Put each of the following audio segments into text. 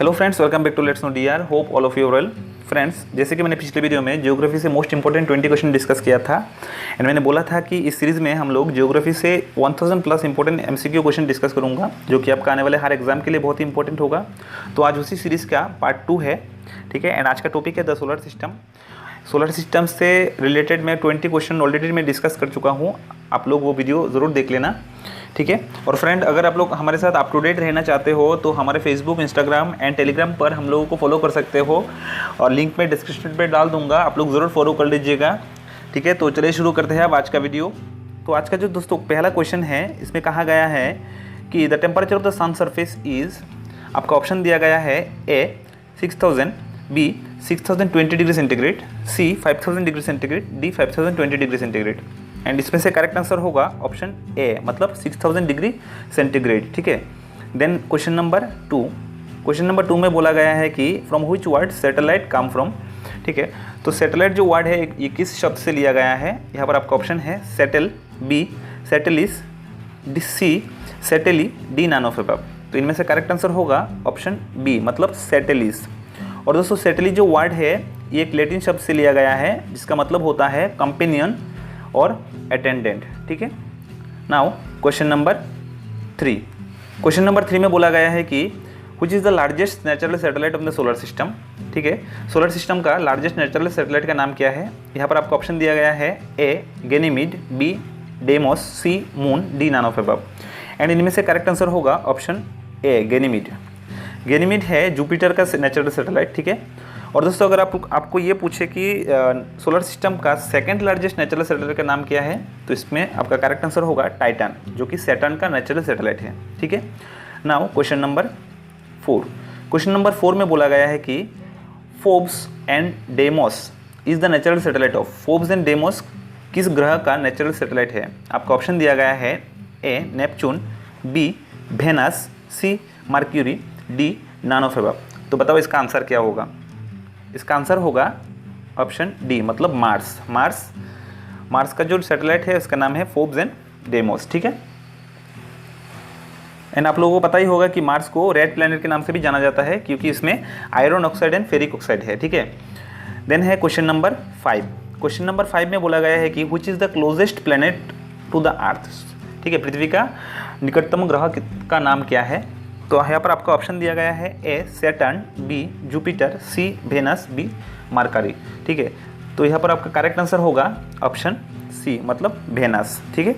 Hello friends, welcome back to let's know DR. Hope all of you well. Friends, जैसे कि मैंने पिछले video में ज्योग्राफी से मोस्ट इंपॉर्टेंट 20 क्वेश्चन डिस्कस किया था एंड मैंने बोला था कि इस सीरीज़ में हम लोग ज्योग्राफी से 1000 plus important MCQ question discuss करूंगा, जो कि आपका आने वाले हर एग्जाम के लिए बहुत ही इंपॉर्टेंट होगा। तो आज उसी सीरीज़ का पार्ट 2 है, ठीक है। एंड आज का टॉपिक है the solar system. Solar system से रिलेटेड मैं 20 क्वेश्चन ऑलरेडी मैं डिस्कस कर चुका हूँ, आप लोग वो वीडियो ज़रूर देख लेना, ठीक है। और फ्रेंड, अगर आप लोग हमारे साथ अप टू डेट रहना चाहते हो तो हमारे फेसबुक, इंस्टाग्राम एंड टेलीग्राम पर हम लोगों को फॉलो कर सकते हो और लिंक में डिस्क्रिप्शन पे डाल दूंगा, आप लोग ज़रूर फॉलो कर लीजिएगा, ठीक है। तो चलिए शुरू करते हैं अब आज का वीडियो। तो आज का जो दोस्तों पहला क्वेश्चन है, इसमें कहा गया है कि the temperature of the sun surface is, आपका ऑप्शन दिया गया है A 6000, B 6020 degree centigrade, C 5000 degree centigrade, D 5020 degree centigrade. And इसमें से करेक्ट आंसर होगा ऑप्शन ए, मतलब 6000 डिग्री सेंटीग्रेड, ठीक है। Then question number 2, question number 2 में बोला गया है कि from which word satellite come from, ठीक है। तो सैटेलाइट जो वर्ड है ये किस शब्द से लिया गया है, यहाँ पर आपका ऑप्शन है settle, B satellis, D C satelli, D none of above. तो इनमें से करेक्ट आंसर होगा ऑप्शन बी, मतलब सैटेलिस। और दोस्तों सैटेली जो वर्ड है ये एक लैटिन शब्द से लिया गया है, जिसका मतलब होता है कंपेनियन और अटेंडेंट, ठीक है। Now question number 3, question number 3 में बोला गया है कि which is the largest natural satellite of the solar system, ठीक है। सोलर सिस्टम का लार्जेस्ट नेचुरल सैटेलाइट का नाम क्या है। यहाँ पर आपका ऑप्शन दिया गया है A Ganymede, B Deimos, C moon, D none of above. And इनमें से करेक्ट आंसर होगा ऑप्शन ए गैनीमीड। गैनीमीड है जुपिटर का नेचुरल सैटेलाइट, ठीक है। और दोस्तों अगर आपको ये पूछे कि सोलर सिस्टम का सेकंड लार्जेस्ट नेचुरल सैटेलाइट का नाम क्या है, तो इसमें आपका करेक्ट आंसर होगा टाइटन, जो कि सैटर्न का नेचुरल सैटेलाइट है, ठीक है। Now question number 4, question number 4 में बोला गया है कि Forbes and demos is the natural satellite of. Forbes and demos किस ग्रह का नेचुरल सैटेलाइट है। आपका ऑप्शन दिया गया है A Neptune, B Venus, C Mercury, D none of above. तो बताओ इसका आंसर क्या होगा। इसका आंसर होगा ऑप्शन डी, मतलब मार्स। मार्स का जो सैटेलाइट है उसका नाम है फोब्स एंड डेमोस, ठीक है। एंड आप लोगों को पता ही होगा कि मार्स को रेड प्लैनेट के नाम से भी जाना जाता है, क्योंकि इसमें iron oxide and ferric oxide है, ठीक है। देन है क्वेश्चन नंबर 5, क्वेश्चन नंबर 5 में बोला गया है कि which is the closest planet to the earth, ठीक है। पृथ्वी का निकटतम ग्रह का नाम क्या है। तो यहाँ पर आपका ऑप्शन दिया गया है ए सैटर्न, बी जुपिटर, सी वेनस, डी मरकरी, ठीक है। तो यहाँ पर आपका करेक्ट आंसर होगा ऑप्शन सी, मतलब वेनस, ठीक है।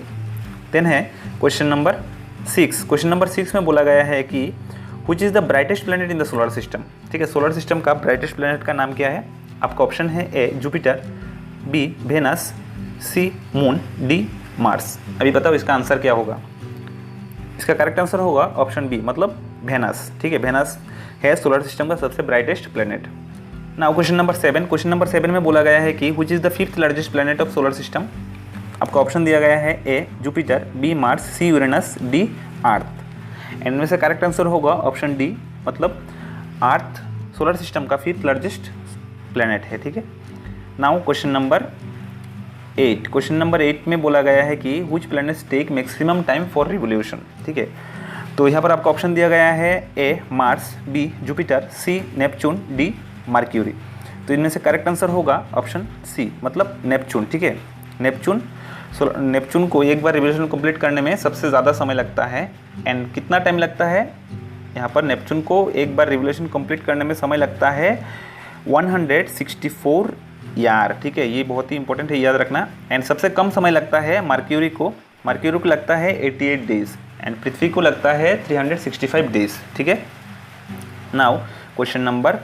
देन है क्वेश्चन नंबर 6, क्वेश्चन नंबर 6 में बोला गया है कि which is the brightest planet in the solar system, ठीक है। सोलर सिस्टम का ब्राइटेस्ट प्लैनेट का नाम क्या है। आपका ऑप्शन है A Jupiter, B Venus, C moon, D Mars. अभी बताओ इसका आंसर क्या होगा। इसका करेक्ट आंसर होगा ऑप्शन बी, मतलब वेनस, ठीक है। वेनस है सोलर सिस्टम का सबसे brightest planet. Now question number 7, question number 7 में बोला गया है कि which is the 5th largest planet of solar system. आपका ऑप्शन दिया गया है A Jupiter, B Mars, C Uranus, D Earth. इनमें से करेक्ट आंसर होगा ऑप्शन डी, मतलब अर्थ सोलर सिस्टम का 5th लार्जेस्ट प्लैनेट है, ठीक है। Now question number 8, question number 8 में बोला गया है कि which planets take maximum time for revolution, ठीक है। तो यहाँ पर आपका ऑप्शन दिया गया है A Mars, B Jupiter, C Neptune, D Mercury. तो इनमें से करेक्ट आंसर होगा ऑप्शन सी, मतलब नेपच्यून, ठीक है। नेपच्यून को एक बार रिवोल्यूशन कंप्लीट करने में सबसे ज़्यादा समय लगता है। एंड कितना टाइम लगता है, यहाँ पर नेपच्यून को एक बार रिवोल्यूशन कंप्लीट करने में समय लगता है 164 ईयर, ठीक है। ये बहुत ही इंपॉर्टेंट है, याद रखना। एंड सबसे कम समय लगता है मर्क्यूरी को लगता है 88 डेज एंड पृथ्वी को लगता है 365 डेज, ठीक है। Now question number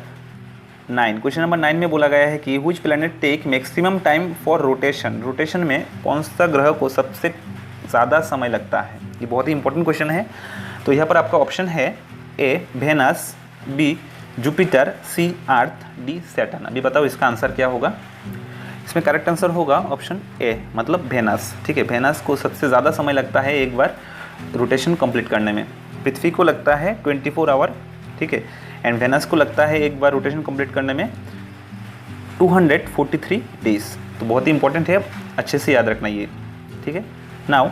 9, question number 9 में बोला गया है कि which planet take maximum time for rotation. Rotation में कौन सा ग्रह को सबसे ज़्यादा समय लगता है। ये बहुत ही इंपॉर्टेंट क्वेश्चन है। तो यहाँ पर आपका ऑप्शन है ए वेनस, बी जुपिटर, सी अर्थ, डी सैटर्न। अभी बताओ इसका आंसर क्या होगा। इसमें करेक्ट आंसर होगा ऑप्शन ए, मतलब वेनस, ठीक है। वेनस को सबसे ज़्यादा समय लगता है एक बार रोटेशन कंप्लीट करने में। पृथ्वी को लगता है 24 आवर, ठीक है। एंड वेनस को लगता है एक बार रोटेशन कंप्लीट करने में 243 डेज। तो बहुत ही इंपॉर्टेंट है, अच्छे से याद रखना ये, ठीक है। नाउ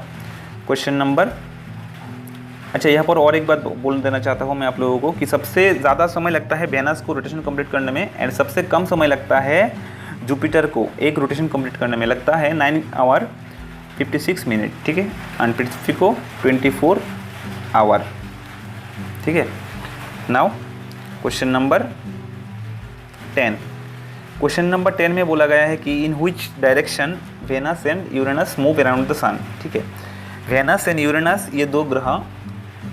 क्वेश्चन नंबर अच्छा, यहाँ पर और एक बात बोल देना चाहता हूँ मैं आप लोगों को कि सबसे ज़्यादा समय लगता है वेनस को रोटेशन कंप्लीट करने में, एंड सबसे कम समय लगता है जुपिटर को एक रोटेशन कंप्लीट करने में, लगता है 9 आवर 56 मिनट, ठीक है, एंड पृथ्वी को 24 आवर, ठीक है। Now question number 10। Question number 10 में बोला गया है कि in which direction Venus and Uranus move around the sun, ठीक है। वेनस एंड यूरेनस ये दो ग्रह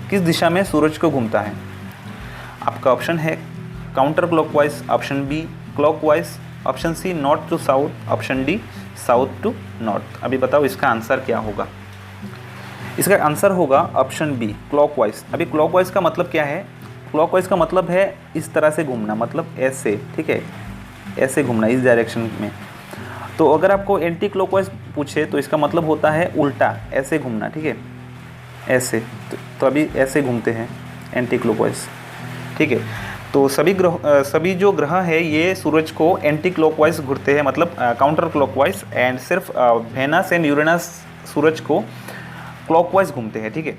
किस दिशा में सूरज को घूमता है? आपका ऑप्शन है counter clockwise, option B clockwise, option C north to south, option D south to north. अभी बताओ इसका आंसर क्या होगा? इसका आंसर होगा ऑप्शन बी क्लॉकवाइज। अभी क्लॉकवाइज का मतलब क्या है? क्लॉकवाइज का मतलब है इस तरह से घूमना, मतलब ऐसे, ठीक है, ऐसे घूमना इस डायरेक्शन में। तो अगर आपको एंटी क्लॉकवाइज पूछे तो इसका मतलब होता है उल्टा, ऐसे घूमना, ठीक है, ऐसे। तो अभी ऐसे घूमते हैं एंटी क्लॉकवाइज, ठीक है। तो सभी जो ग्रह है ये सूरज को एंटी क्लॉकवाइज घूरते हैं, मतलब काउंटर क्लॉकवाइज, एंड सिर्फ वेनस एंड यूरेनस सूरज को क्लॉकवाइज घूमते हैं, ठीक है।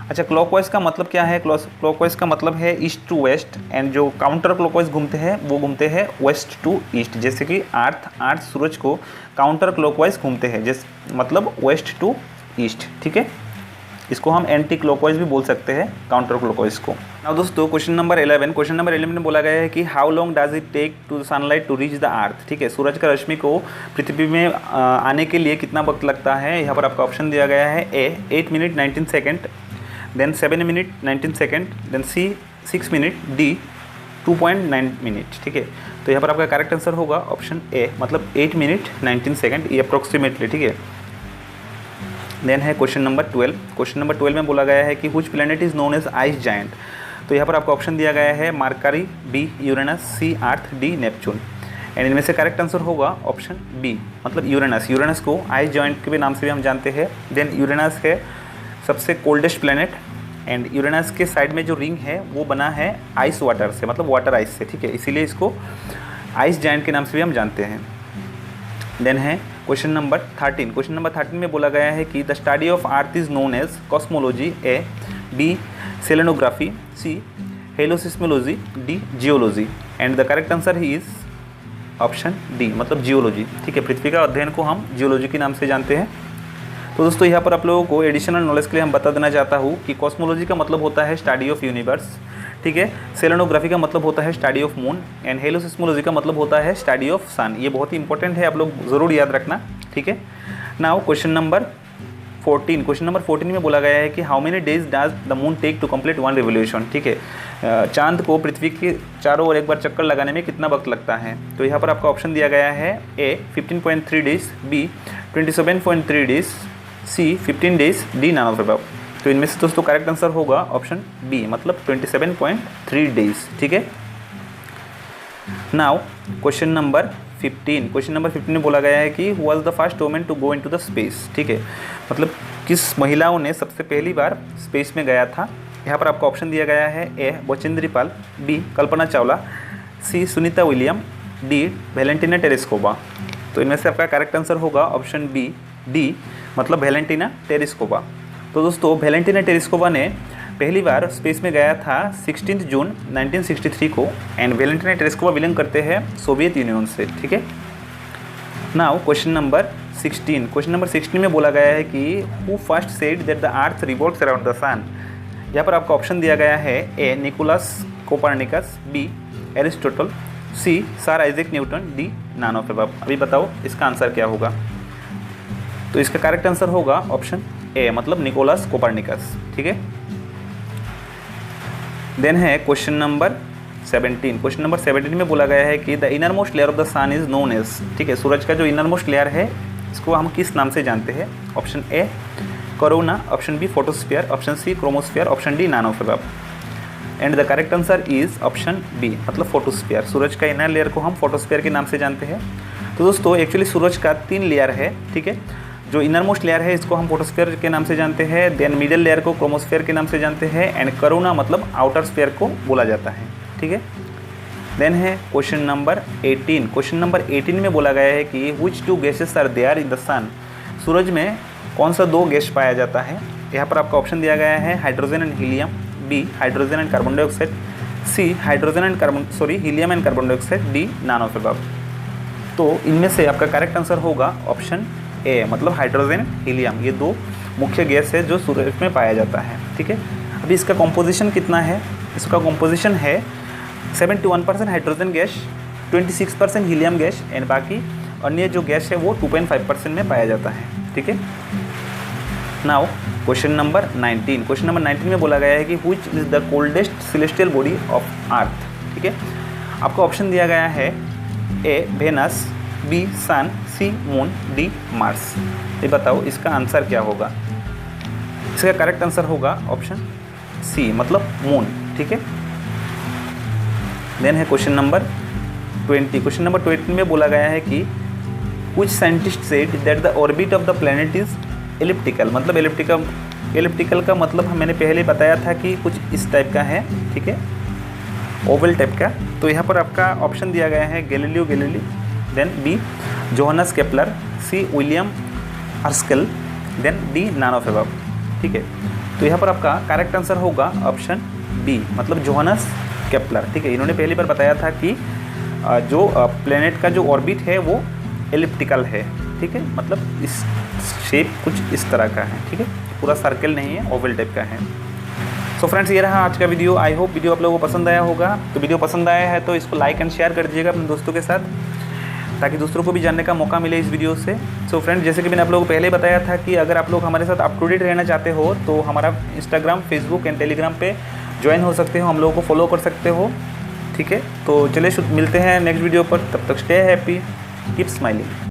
अच्छा, क्लॉकवाइज का मतलब क्या है? क्लॉकवाइज का मतलब है ईस्ट टू वेस्ट, एंड जो काउंटर क्लॉकवाइज घूमते हैं वो घूमते हैं वेस्ट टू ईस्ट। जैसे कि अर्थ सूरज को काउंटर क्लॉकवाइज घूमते हैं, मतलब वेस्ट टू ईस्ट, ठीक है। इसको हम एंटी क्लॉकवाइज भी बोल सकते हैं, काउंटर क्लॉकवाइज को। नाउ दोस्तों क्वेश्चन नंबर 11। क्वेश्चन नंबर 11 में बोला गया है कि how long does it take to sunlight to reach the earth, ठीक है। सूरज का रश्मि को पृथ्वी में आने के लिए कितना वक्त लगता है? यहाँ पर आपका ऑप्शन दिया गया है A 8 minute 19 second, then 7 minute 19 second, then C 6 minute, D 2.9 minute, ठीक है। तो यहाँ पर आपका करेक्ट आंसर होगा ऑप्शन ए, मतलब 8 मिनट 19 सेकेंड, ये अप्रोक्सीमेटली, ठीक है। देन है क्वेश्चन नंबर 12। क्वेश्चन नंबर 12 में बोला गया है कि which planet is known as ice giant. तो यहाँ पर आपको ऑप्शन दिया गया है Mercury, B Uranus, C Earth, D Neptune, and इनमें से करेक्ट आंसर होगा ऑप्शन बी, मतलब यूरेनस। यूरेनस को आइस जायंट के भी नाम से भी हम जानते हैं। देन यूरेनस है सबसे कोल्डेस्ट प्लैनेट, एंड यूरेनस के साइड में जो रिंग है वो बना है आइस वाटर से, मतलब वाटर आइस से, ठीक है, इसीलिए इसको आइस जायंट के नाम से भी हम जानते हैं। देन है क्वेश्चन नंबर 13। क्वेश्चन नंबर 13 में बोला गया है कि the study of Earth is known as cosmology, A, B selenography, C helioseismology, D geology, and the correct answer is option D, मतलब जियोलॉजी, ठीक है। पृथ्वी का अध्ययन को हम जियोलॉजी के नाम से जानते हैं। तो दोस्तों यहाँ पर आप लोगों को एडिशनल नॉलेज के लिए हम बता देना चाहता हूँ कि कॉस्मोलॉजी का मतलब होता है स्टडी ऑफ यूनिवर्स, ठीक है। सेलेनोग्राफी का मतलब होता है स्टडी ऑफ मून, एंड हेलोसिस्मोलॉजी का मतलब होता है स्टडी ऑफ सन। ये बहुत ही इंपॉर्टेंट है, आप लोग ज़रूर याद रखना, ठीक है। Now question number 14। Question number 14 में बोला गया है कि how many days does the moon take to complete one revolution, ठीक है। चांद को पृथ्वी के चारों ओर एक बार चक्कर लगाने में कितना वक्त लगता है? तो यहाँ पर आपका ऑप्शन दिया गया है A 15.3 days, B 27.3 days, C 15 days, D none of the above. तो इनमें से दोस्तों करेक्ट आंसर होगा ऑप्शन बी, मतलब 27.3 डेज, ठीक है। Now question number 15। Question number 15 में बोला गया है कि who was the first woman to go into the space, ठीक है, मतलब किस महिलाओं ने सबसे पहली बार स्पेस में गया था? यहाँ पर आपको ऑप्शन दिया गया है A Bachendri Pal, B Kalpana Chawla, C Sunita William, D Valentina Tereshkova. तो इनमें से आपका करेक्ट आंसर होगा ऑप्शन बी, डी, मतलब वैलेंटिना टेरेस्कोवा। तो दोस्तों वैलेंटिना टेरेस्कोवा ने पहली बार स्पेस में गया था 16 जून 1963 को, एंड वैलेंटिना टेरेस्कोवा बिलोंग करते हैं सोवियत यूनियन से, ठीक है। Now question number 16। Question number 16 में बोला गया है कि who first said that the Earth revolves around the sun. यहाँ पर आपका ऑप्शन दिया गया है A Nicolaus Copernicus, B Aristotle, C sir Isaac Newton, D none of the above. अभी बताओ इसका आंसर क्या होगा? तो इसका करेक्ट आंसर होगा ऑप्शन ए, मतलब निकोलस कोपरनिकस, ठीक है। देन है क्वेश्चन नंबर 17। क्वेश्चन नंबर 17 में बोला गया है कि the inner most layer of the sun is known as, ठीक है, सूरज का जो इनर मोस्ट लेयर है इसको हम किस नाम से जानते हैं? Option A corona, option B photosphere, option C chromosphere, option D none of the above, and the correct answer is option B, मतलब फोटोस्फीयर। सूरज का इनर लेयर को हम फोटोस्फीयर के नाम से जानते हैं। तो दोस्तों एक्चुअली सूरज का 3 लेयर है, ठीक है। जो इनर मोस्ट लेयर है इसको हम फोटोस्फीयर के नाम से जानते हैं, देन मिडिल लेयर को क्रोमोस्फीयर के नाम से जानते हैं, एंड करोना मतलब आउटर स्फीयर को बोला जाता है, ठीक है। देन है क्वेश्चन नंबर 18। क्वेश्चन नंबर 18 में बोला गया है कि which 2 gases are there in the sun. सूरज में कौन सा 2 गैस पाया जाता है? यहाँ पर आपका ऑप्शन दिया गया है hydrogen and helium, B hydrogen and carbon dioxide, C hydrogen and helium and carbon dioxide, D none of above. तो इनमें से आपका करेक्ट आंसर होगा ऑप्शन ए, मतलब हाइड्रोजन हीलियम। ये दो मुख्य गैस है जो सूरज में पाया जाता है। ठीक है, अभी इसका कॉम्पोजिशन कितना है? इसका कॉम्पोजिशन है 71% hydrogen gas, 26% helium gas and बाकी अन्य जो गैस है वो 2.5% में पाया जाता है। ठीक है, now question number 19। Question number 19 में बोला गया है कि which is the coldest celestial body of earth. ठीक है, आपको ऑप्शन दिया गया है ए वेनस, बी सन, सी मून, डी मार्स। ये बताओ इसका आंसर क्या होगा? इसका करेक्ट आंसर होगा ऑप्शन सी, मतलब मून। ठीक है, देन है क्वेश्चन नंबर 20। क्वेश्चन नंबर 20 में बोला गया है कि कुछ scientist said that the orbit of the planet is elliptical. मतलब एलिप्टिकल का मतलब मैंने पहले बताया था कि कुछ इस टाइप का है। ठीक है, ओवल टाइप का। तो यहाँ पर आपका ऑप्शन दिया गया है Galileo Galilei, then B Johannes Kepler, C William Herschel, then D none of above. ठीक है, तो यहाँ पर आपका करेक्ट आंसर होगा ऑप्शन बी, मतलब जोहानस केपलर। ठीक है, इन्होंने पहली बार बताया था कि जो प्लेनेट का जो ऑर्बिट है वो एलिप्टिकल है। ठीक है, मतलब इस शेप कुछ इस तरह का है। ठीक है, पूरा सर्कल नहीं है, ओवल टाइप का है। सो फ्रेंड्स, ये रहा आज का वीडियो। आई होप वीडियो आप लोगों को पसंद आया होगा। तो वीडियो पसंद आया है तो इसको लाइक एंड शेयर कर दीजिएगा अपने दोस्तों के साथ, ताकि दूसरों को भी जानने का मौका मिले इस वीडियो से। सो फ्रेंड्स, जैसे कि मैंने आप लोगों को पहले बताया था कि अगर आप लोग हमारे साथ अप टू डेट रहना चाहते हो तो हमारा इंस्टाग्राम, फेसबुक एंड टेलीग्राम पे ज्वाइन हो सकते हो, हम लोगों को फॉलो कर सकते हो। ठीक है, तो चलिए मिलते हैं नेक्स्ट वीडियो पर। तब तक स्टे हैप्पी, कीप स्माइलिंग।